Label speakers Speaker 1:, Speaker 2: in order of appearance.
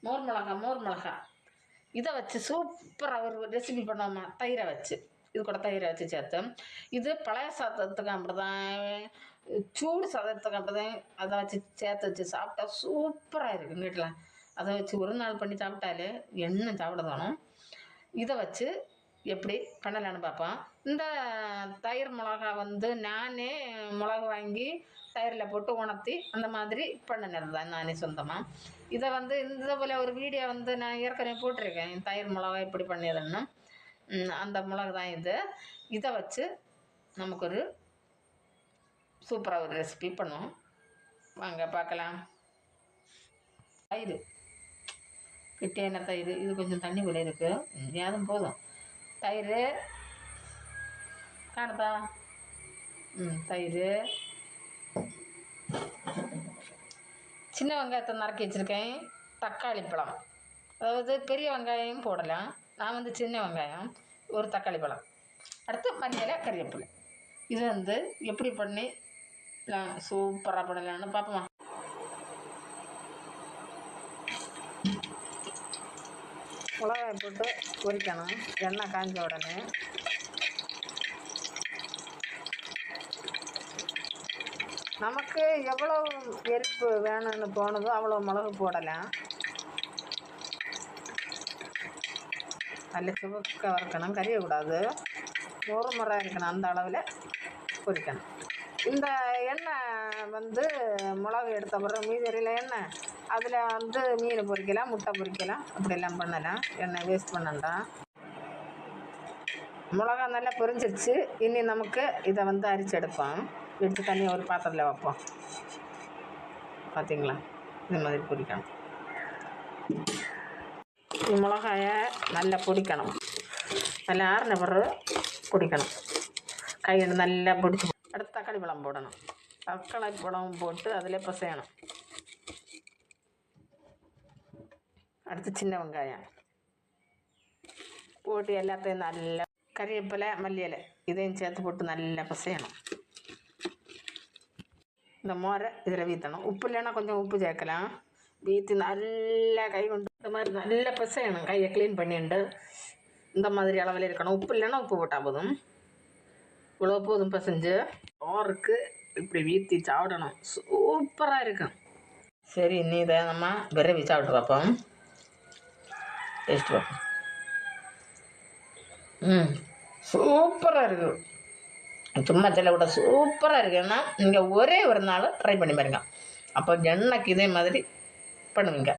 Speaker 1: மோர் மிளகா இதை வச்சு சூப்பராக ஒரு ரெசிபி பண்ணுவோம்மா. தயிரை வச்சு, இது கூட தயிரை வச்சு சேர்த்து. இது பழைய சாதத்துக்கு அப்படிதான், சூடு சாதத்துக்கு அப்படிதான். அதை வச்சு சேர்த்து வச்சு சாப்பிட்டா சூப்பராக இருக்குது வீட்டில். அதை வச்சு ஒரு நாள் பண்ணி சாப்பிட்டாலே எண்ணெய் சாப்பிட தோணும். இதை வச்சு எப்படி பண்ணலான்னு பார்ப்போம். இந்த தயிர் மிளகா வந்து நானே மிளகு வாங்கி தயிரில் போட்டு உணர்த்தி அந்த மாதிரி பண்ணினது தான் நானே சொந்தமாக. இதை வந்து இந்த போல் ஒரு வீடியோ வந்து நான் ஏற்கனவே போட்டிருக்கேன், தயிர் மிளகா எப்படி பண்ணியதுன்னு. அந்த மிளகு தான் இது. இதை வச்சு நமக்கு ஒரு சூப்பராக ஒரு ரெசிபி பண்ணுவோம். வாங்க பார்க்கலாம். தயிர் கெட்டியான தயிர், இது கொஞ்சம் தண்ணி போல இருக்குது, ஏதும் போதும். தயிர் காணுதா? தயிர், சின்ன வெங்காயத்தை நறுக்கி வச்சுருக்கேன், தக்காளி பழம், அதாவது பெரிய வெங்காயம் போடலாம், நான் வந்து சின்ன வெங்காயம், ஒரு தக்காளி பழம், அடுத்து மஞ்சள் கறிவேப்பிலை. இது வந்து எப்படி பண்ணி சூப்பராக பண்ணலான்னு பார்ப்போமா. மிளகாய் போட்டு பொரிக்கணும். எண்ணெய் காஞ்ச உடனே நமக்கு எவ்வளோ எரிப்பு வேணும்னு தோணுதோ அவ்வளோ மிளகு போடலாம். நல்ல சிவக்க வறுக்கணும், கறியக்கூடாது, ஒரு முறை இருக்கணும், அந்த அளவில் பொரிக்கணும். இந்த எண்ணெய் வந்து மிளகு எடுத்த பிறகு மீதி எறியில் எண்ணெய், அதில் வந்து மீன் பொரிக்கலாம், முட்டை பொரிக்கலாம், அப்படியெல்லாம் பண்ணலாம். எண்ணெய் வேஸ்ட் பண்ணண்டாம். மிளகா நல்லா பொரிஞ்சிருச்சு. இனி நமக்கு இதை வந்து அரிச்சு எடுப்போம். எடுத்து தண்ணியை ஒரு பாத்திரத்தில் வைப்போம். பார்த்தீங்களா, இந்த மாதிரி பொரிக்கணும். மிளகாயை நல்லா பொடிக்கணும். நல்லா ஆறின பிறகு பொடிக்கணும். கையை நல்லா பொடிச்சு. அடுத்து தக்காளி பழம் போடணும். தக்காளி பழம் போட்டு அதில் பிசையணும். அடுத்து சின்ன வெங்காயம் போட்டு எல்லாத்தையும் நல்லா, கறிவேப்பிலை, மல்லி இலை இதையும் சேர்த்து போட்டு நல்லா பிசையணும். இந்த மோரை இதில் வீற்றணும். உப்பு இல்லைன்னா கொஞ்சம் உப்பு சேர்க்கலாம். வீற்றி நல்லா கை கொண்டு இந்த மாதிரி நல்லா பிசையணும். கையை க்ளீன் பண்ணிட்டு இந்த மாதிரி அளவில் இருக்கணும். உப்பு இல்லைன்னா உப்பு போட்டால் போதும். இவ்வளோ போதும் பிசைஞ்சு ஓருக்கு இப்படி வீற்றி சாப்பிடணும். சூப்பராக இருக்கும். சரி, இன்னி இதை நம்ம விரவி சாப்பிட்டு பார்ப்போம். டேஸ்ட் பார்ப்போம். சூப்பராக இருக்குது. சும்மா சில விட சூப்பராக இருக்குன்னா நீங்கள் ஒரே ஒரு நாள் ட்ரை பண்ணி பாருங்க. அப்போ எண்ணெய்க்கு இதே மாதிரி பண்ணுவீங்க.